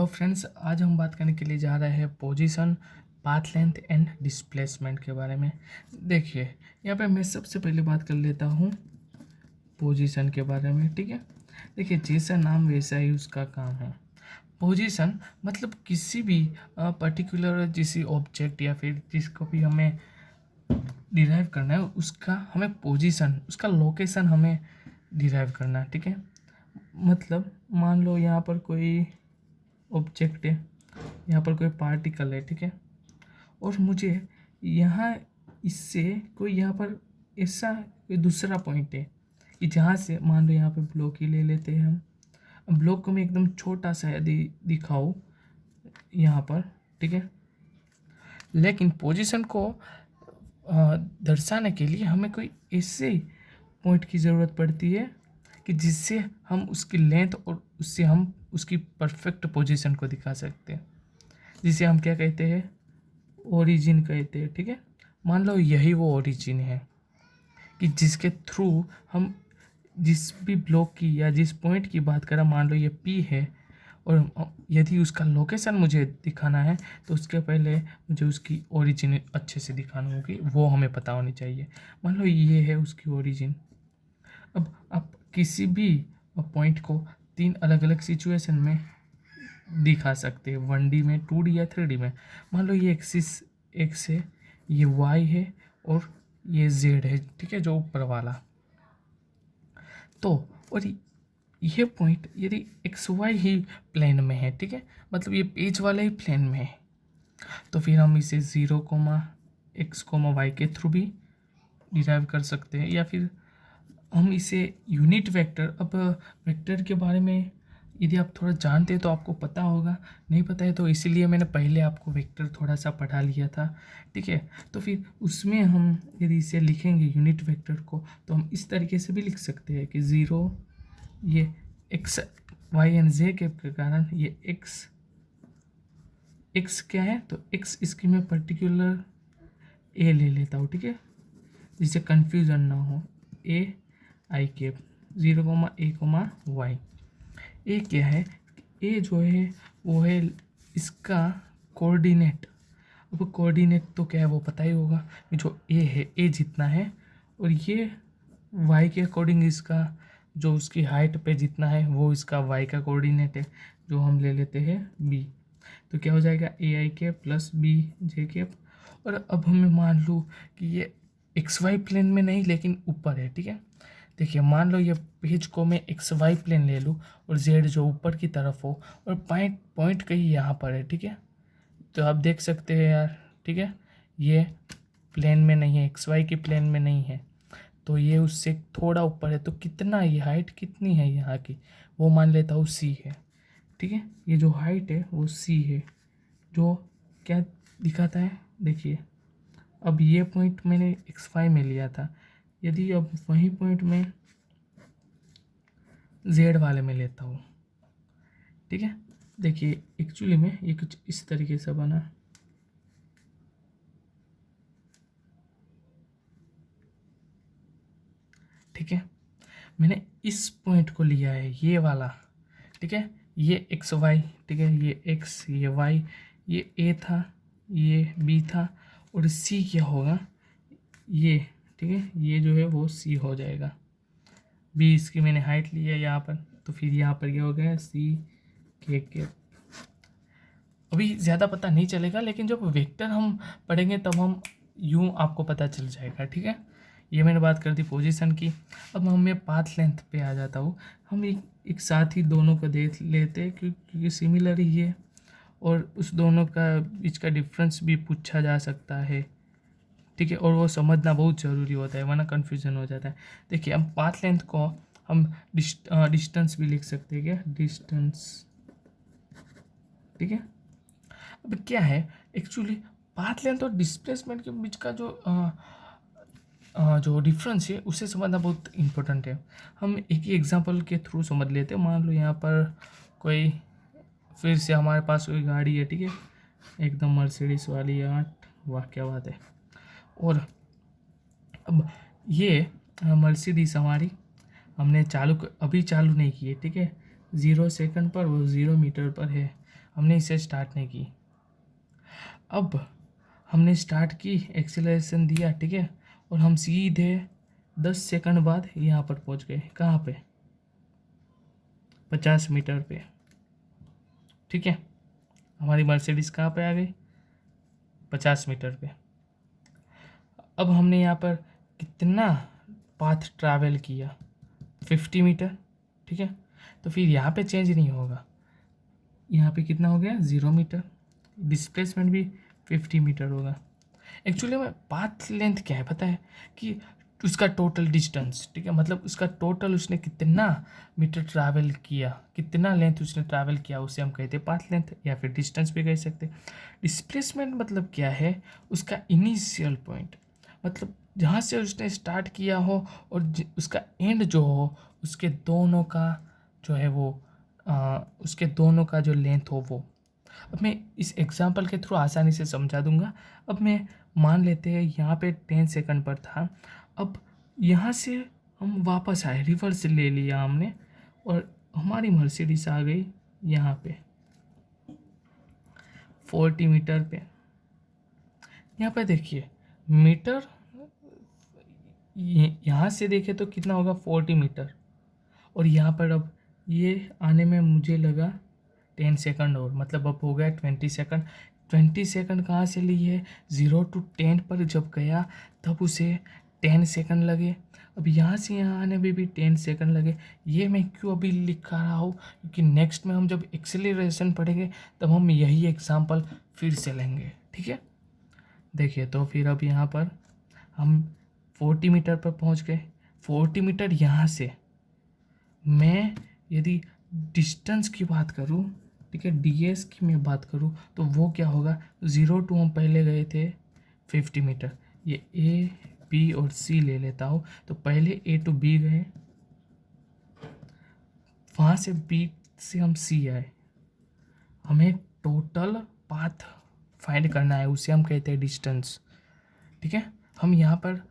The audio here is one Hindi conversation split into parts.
फ्रेंड्स, आज हम बात करने के लिए जा रहे हैं position, path length and displacement के बारे में। देखिए, यहाँ पे मैं सबसे पहले बात कर लेता हूँ पोजीशन के बारे में। ठीक है, देखिए जैसा नाम वैसा ही उसका काम है। पोजीशन मतलब किसी भी पर्टिकुलर किसी ऑब्जेक्ट या फिर जिसको भी हमें डिराइव करना है, उसका हमें पोजीशन, उसका लोकेशन हमें डिराइव करना है। ठीक है, मतलब मान लो यहाँ पर कोई ऑब्जेक्ट है, यहाँ पर कोई पार्टिकल है। ठीक है, और मुझे यहाँ इससे कोई यहाँ पर ऐसा कोई दूसरा पॉइंट है कि जहाँ से मान लो यहाँ पे ब्लॉक ही ले लेते हैं हम। अब ब्लॉक को मैं एकदम छोटा सा यदि दिखाऊँ यहाँ पर, ठीक है, लेकिन पोजीशन को दर्शाने के लिए हमें कोई ऐसे पॉइंट की ज़रूरत पड़ती है कि जिससे हम उसकी लेंथ और उससे हम उसकी परफेक्ट पोजीशन को दिखा सकते हैं, जिसे हम क्या कहते हैं, ओरिजिन कहते हैं। ठीक है, मान लो यही वो ओरिजिन है कि जिसके थ्रू हम जिस भी ब्लॉक की या जिस पॉइंट की बात करें, मान लो ये P है, और यदि उसका लोकेशन मुझे दिखाना है तो उसके पहले मुझे उसकी ओरिजिन अच्छे से दिखानी होगी, वो हमें पता होनी चाहिए। मान लो ये है उसकी ओरिजिन। अब आप किसी भी पॉइंट को 3 अलग अलग सिचुएशन में दिखा सकते हैं, 1D में, 2D या 3D में। मान लो ये एक्सिस एक्स है, ये वाई है और ये जेड है। ठीक है, जो ऊपर वाला। तो और ये पॉइंट यदि एक्स वाई ही प्लेन में है, ठीक है, मतलब ये पेज वाले ही प्लेन में है, तो फिर हम इसे 0,x,y के थ्रू भी डिराइव कर सकते हैं, या फिर हम इसे यूनिट वेक्टर। अब वेक्टर के बारे में यदि आप थोड़ा जानते हैं तो आपको पता होगा, नहीं पता है तो इसीलिए मैंने पहले आपको वेक्टर थोड़ा सा पढ़ा लिया था। ठीक है, तो फिर उसमें हम यदि इसे लिखेंगे यूनिट वेक्टर को, तो हम इस तरीके से भी लिख सकते हैं कि 0, ये एक्स वाई एंड जे के कारण ये एक्स क्या है, तो एक्स इसकी मैं पर्टिकुलर ए ले लेता हूँ। ठीक है, जिससे कन्फ्यूजन ना हो। ए आई कैप 0,a,y। ए क्या है, ए जो है वो है इसका कोऑर्डिनेट। अब कोऑर्डिनेट तो क्या है वो पता ही होगा, जो ए है ए जितना है, और ये वाई के अकॉर्डिंग इसका जो उसकी हाइट पे जितना है वो इसका वाई का कोऑर्डिनेट है, जो हम ले लेते हैं बी। तो क्या हो जाएगा, A I cap plus B J cap. और अब हमें मान लो कि ये एक्स वाई प्लेन में नहीं लेकिन ऊपर है। ठीक है, देखिए मान लो ये पेज को मैं एक्स वाई प्लेन ले लूँ और जेड जो ऊपर की तरफ हो, और पॉइंट कहीं यहाँ पर है। ठीक है, तो आप देख सकते हैं यार। ठीक है, ये प्लेन में नहीं है, एक्स वाई की प्लेन में नहीं है, तो ये उससे थोड़ा ऊपर है। तो कितना, ये हाइट कितनी है यहाँ की, वो मान लेता हूँ सी है। ठीक है, ये जो हाइट है वो सी है, जो क्या दिखाता है, देखिए अब ये पॉइंट मैंने एक्स वाई में लिया था, यदि अब वही पॉइंट मैं जेड वाले में लेता हूँ। ठीक है, देखिए एक्चुअली में ये कुछ इस तरीके से बना। ठीक है, मैंने इस पॉइंट को लिया है, ये वाला। ठीक है, ये एक्स वाई, ठीक है, ये एक्स, ये वाई, ये ए था, ये बी था, और सी क्या होगा, ये। ठीक है, ये जो है वो सी हो जाएगा। बी इसकी मैंने हाइट ली है यहाँ पर, तो फिर यहाँ पर क्या हो गया, सी के। अभी ज़्यादा पता नहीं चलेगा, लेकिन जब वेक्टर हम पढ़ेंगे तब हम यूँ आपको पता चल जाएगा। ठीक है, ये मैंने बात कर दी पोजीशन की। अब मैं पाथ लेंथ पे आ जाता हूँ। हम एक साथ ही दोनों को देख लेते हैं, क्योंकि सिमिलर ही है, और उस दोनों का बीच का डिफरेंस भी पूछा जा सकता है। ठीक है, और वो समझना बहुत ज़रूरी होता है, वरना कन्फ्यूज़न हो जाता है। देखिए, हम पाथ लेंथ को हम डिस्टेंस भी लिख सकते हैं, क्या, डिस्टेंस। ठीक है, अब क्या है एक्चुअली पाथ लेंथ और डिस्प्लेसमेंट के बीच का जो डिफरेंस है उसे समझना बहुत इम्पोर्टेंट है। हम एक ही एग्जांपल के थ्रू समझ लेते हैं। मान लो यहाँ पर कोई, फिर से हमारे पास कोई गाड़ी है। ठीक है, एकदम मर्सिडीज वाली 8, वाह क्या बात है। और अब ये मर्सिडीज हमारी हमने अभी चालू नहीं की है। ठीक है, 0 सेकंड पर, वो 0 मीटर पर है। हमने इसे स्टार्ट नहीं की। अब हमने स्टार्ट की, एक्सेलरेशन दिया, ठीक है, और हम सीधे 10 सेकंड बाद यहाँ पर पहुँच गए। कहाँ पे? 50 मीटर पे, ठीक है। हमारी मर्सिडीज कहाँ पे आ गई? 50 मीटर पे। अब हमने यहाँ पर कितना पाथ ट्रैवल किया? 50 मीटर, ठीक है। तो फिर यहाँ पे चेंज नहीं होगा, यहाँ पे कितना हो गया? 0 मीटर। डिस्प्लेसमेंट भी 50 मीटर होगा। एक्चुअली में पाथ लेंथ क्या है पता है? कि उसका टोटल डिस्टेंस, ठीक है, मतलब उसका टोटल उसने कितना मीटर ट्रैवल किया, कितना लेंथ उसने ट्रैवल किया, उसे हम कहते हैं पाथ लेंथ, या फिर डिस्टेंस भी कह सकते हैं। डिस्प्लेसमेंट मतलब क्या है? उसका इनिशियल पॉइंट, मतलब जहाँ से उसने स्टार्ट किया हो और उसका एंड जो हो, उसके दोनों का जो है वो उसके दोनों का जो लेंथ हो वो। अब मैं इस एग्जांपल के थ्रू आसानी से समझा दूंगा। अब मैं मान लेते हैं यहाँ पे 10 सेकंड पर था। अब यहाँ से हम वापस आए, रिवर्स ले लिया हमने, और हमारी मर्सिडीज आ गई यहाँ पे 40 मीटर पे। यहाँ पे देखिए मीटर, यहाँ से देखें तो कितना होगा? 40 मीटर। और यहाँ पर अब ये आने में मुझे लगा 10 सेकंड, और मतलब अब हो गया 20 सेकंड। 20 सेकंड कहाँ से ली है? 0 to 10 पर जब गया तब उसे 10 सेकंड लगे। अब यहाँ से यहाँ आने में भी 10 सेकंड लगे। ये मैं क्यों अभी लिख रहा हूँ? क्योंकि नेक्स्ट में हम जब एक्सेलरेशन पढ़ेंगे तब हम यही एग्जाम्पल फिर से लेंगे, ठीक है। देखिए तो फिर अब यहाँ पर हम 40 मीटर पर पहुँच गए। 40 मीटर यहाँ से मैं यदि डिस्टेंस की बात करूँ, ठीक है, ds की मैं बात करूँ तो वो क्या होगा? 0 to हम पहले गए थे 50 मीटर। ये a b और c ले लेता हूँ। तो पहले a to b गए, वहाँ से b से हम c आए। हमें टोटल पाथ फाइंड करना है, उसे हम कहते हैं डिस्टेंस, ठीक है। हम यहाँ पर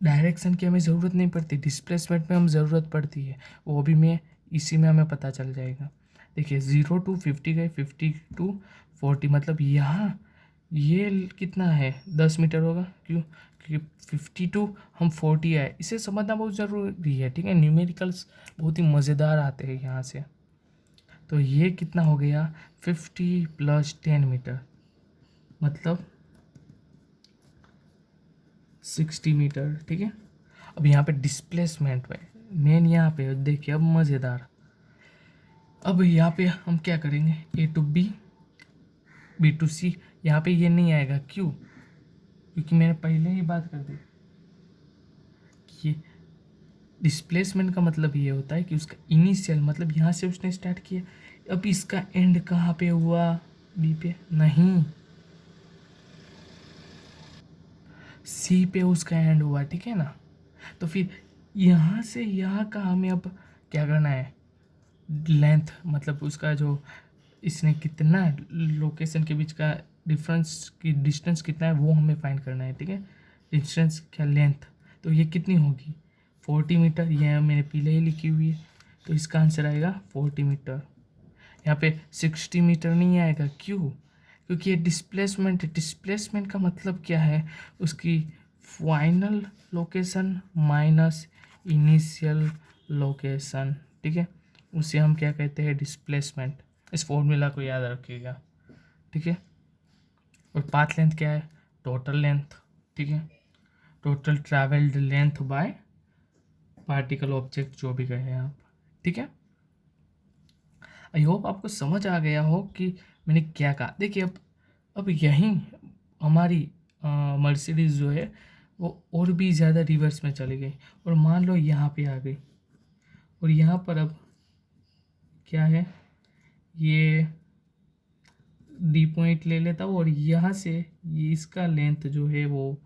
डायरेक्शन की हमें ज़रूरत नहीं पड़ती, डिस्प्लेसमेंट में हम ज़रूरत पड़ती है, वो भी मैं इसी में हमें पता चल जाएगा। देखिए 0 to 50 गए, 50 to 40, मतलब यहाँ ये कितना है? 10 मीटर होगा। क्यों? क्योंकि 50 to हम 40 आए। इसे समझना बहुत ज़रूरी है, ठीक है। न्यूमेरिकल्स बहुत ही मज़ेदार आते हैं यहाँ से। तो ये कितना हो गया? 50 + 10 मीटर, मतलब 60 मीटर, ठीक है। अब यहाँ पे डिस्प्लेसमेंट में मेन यहाँ पे देखिए, अब मज़ेदार। अब यहाँ पे हम क्या करेंगे? A to B, B to C। यहाँ पे ये नहीं आएगा, क्यों? क्योंकि मैंने पहले ही बात कर दी कि डिस्प्लेसमेंट का मतलब ये होता है कि उसका इनिशियल, मतलब यहाँ से उसने स्टार्ट किया, अब इसका एंड कहाँ पे हुआ? B पे नहीं, C पे उसका एंड हुआ, ठीक है ना। तो फिर यहाँ से यहाँ का हमें अब क्या करना है? लेंथ, मतलब उसका जो इसने कितना लोकेशन के बीच का डिफरेंस की डिस्टेंस कितना है वो हमें फाइंड करना है, ठीक है। डिस्टेंस क्या? लेंथ। तो ये कितनी होगी? 40 मीटर। ये मैंने पहले ही लिखी हुई है, तो इसका आंसर आएगा 40 मीटर। यहाँ पे 60 मीटर नहीं आएगा, क्यों? क्योंकि ये डिस्प्लेसमेंट है। डिस्प्लेसमेंट का मतलब क्या है? उसकी final location minus initial location, ठीक है, उसे हम क्या कहते हैं? डिस्प्लेसमेंट। इस फॉर्मूला को याद रखिएगा, ठीक है। और पाथ लेंथ क्या है? टोटल लेंथ, ठीक है, total travelled length bye particle object, जो भी कहे आप, ठीक है। आई होप आपको समझ आ गया हो कि मैंने क्या कहा। देखिए अब यहीं हमारी मर्सिडीज़ जो है वो और भी ज़्यादा रिवर्स में चली गई, और मान लो यहाँ पे आ गई, और यहाँ पर अब क्या है? ये डी पॉइंट ले लेता हूँ, और यहाँ से ये इसका लेंथ जो है वो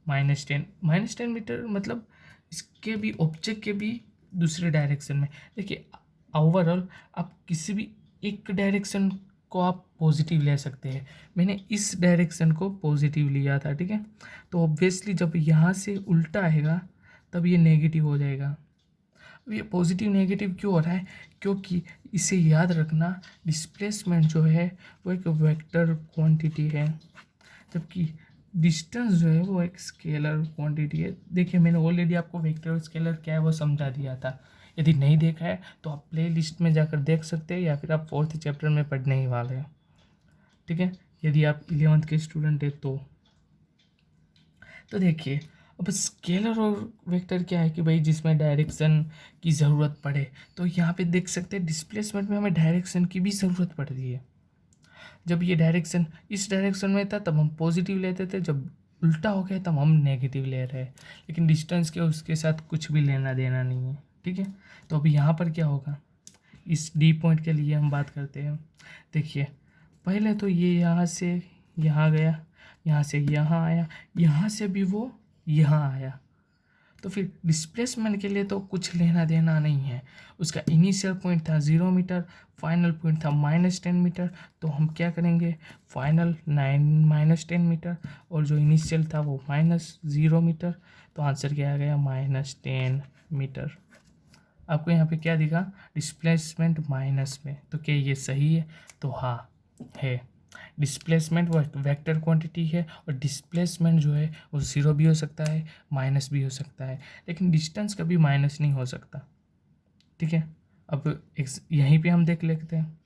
-10 मीटर, मतलब इसके भी ऑब्जेक्ट के भी दूसरे डायरेक्शन में। देखिए ओवरऑल आप किसी भी एक डायरेक्शन को आप पॉजिटिव ले सकते हैं। मैंने इस डायरेक्शन को पॉजिटिव लिया था, ठीक है। तो ऑब्वियसली जब यहाँ से उल्टा आएगा तब ये नेगेटिव हो जाएगा। ये पॉजिटिव नेगेटिव क्यों हो रहा है, क्योंकि इसे याद रखना, डिस्प्लेसमेंट जो है वो एक वेक्टर क्वांटिटी है, जबकि डिस्टेंस जो है वो एक स्केलर क्वांटिटी है। देखिए मैंने ऑलरेडी आपको वेक्टर और स्केलर क्या है वो समझा दिया था। यदि नहीं देखा है तो आप प्ले लिस्ट में जाकर देख सकते हैं, या फिर आप 4th चैप्टर में पढ़ने ही वाले हैं, ठीक है, यदि आप 11th के स्टूडेंट हैं तो देखिए अब स्केलर और वेक्टर क्या है कि भाई जिसमें डायरेक्शन की ज़रूरत पड़े, तो यहाँ पे देख सकते हैं डिस्प्लेसमेंट में हमें डायरेक्शन की भी ज़रूरत पड़ रही है। जब ये डायरेक्शन इस डायरेक्शन में था तब हम पॉजिटिव लेते थे, जब उल्टा हो गया तब हम नेगेटिव ले रहे हैं, लेकिन डिस्टेंस के उसके साथ कुछ भी लेना देना नहीं है, ठीक है। तो अभी यहाँ पर क्या होगा, इस डी पॉइंट के लिए हम बात करते हैं। देखिए पहले तो ये यहाँ से यहाँ गया, यहाँ से यहाँ आया, यहाँ से भी वो यहाँ आया, तो फिर डिस्प्लेसमेंट के लिए तो कुछ लेना देना नहीं है। उसका इनिशियल पॉइंट था 0 मीटर, फाइनल पॉइंट था -10 मीटर, तो हम क्या करेंगे, फाइनल -10 मीटर और जो इनिशियल था वो -0 मीटर, तो आंसर क्या आ गया, -10 मीटर। आपको यहाँ पे क्या दिखा, डिस्प्लेसमेंट माइनस में, तो क्या ये सही है, तो हाँ है। डिस्प्लेसमेंट वो वेक्टर क्वांटिटी है, और डिस्प्लेसमेंट जो है वो 0 भी हो सकता है, माइनस भी हो सकता है, लेकिन डिस्टेंस कभी माइनस नहीं हो सकता, ठीक है। अब यहीं पे हम देख लेते हैं,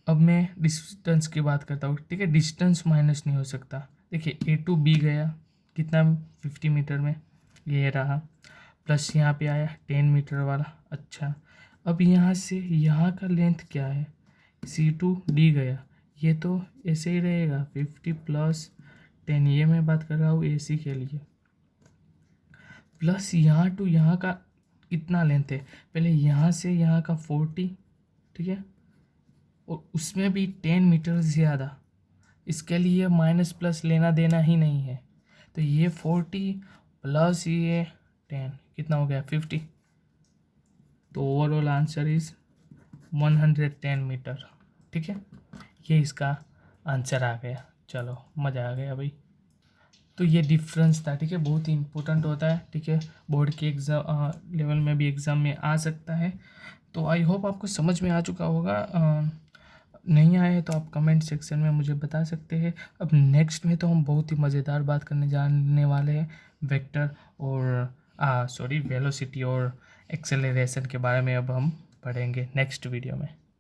अब मैं डिस्टेंस की बात करता हूँ, ठीक है, डिस्टेंस माइनस नहीं हो सकता। देखिए A to B गया कितना, 50 मीटर में, ये रहा, प्लस यहाँ पे आया 10 मीटर वाला। अच्छा अब यहाँ से यहाँ का लेंथ क्या है, C to D गया, ये तो ऐसे ही रहेगा 50 + 10, ये मैं बात कर रहा हूँ AC के लिए, प्लस यहाँ टू यहाँ का कितना लेंथ है, पहले यहाँ से यहाँ का 40, ठीक है, और उसमें भी 10 मीटर ज़्यादा, इसके लिए माइनस प्लस लेना देना ही नहीं है, तो ये 40 प्लस ये 10 कितना हो गया, 50, तो ओवरऑल आंसर इज़ 110 मीटर, ठीक है, ये इसका आंसर आ गया। चलो मज़ा आ गया भाई। तो ये डिफरेंस था, ठीक है, बहुत ही इंपॉर्टेंट होता है, ठीक है, बोर्ड के एग्ज़ाम लेवल में भी एग्ज़ाम में आ सकता है। तो आई होप आपको समझ में आ चुका होगा। नहीं आए तो आप कमेंट सेक्शन में मुझे बता सकते हैं। अब नेक्स्ट में तो हम बहुत ही मज़ेदार बात करने जाने वाले हैं, वेक्टर और वेलोसिटी और एक्सेलरेशन के बारे में अब हम पढ़ेंगे नेक्स्ट वीडियो में।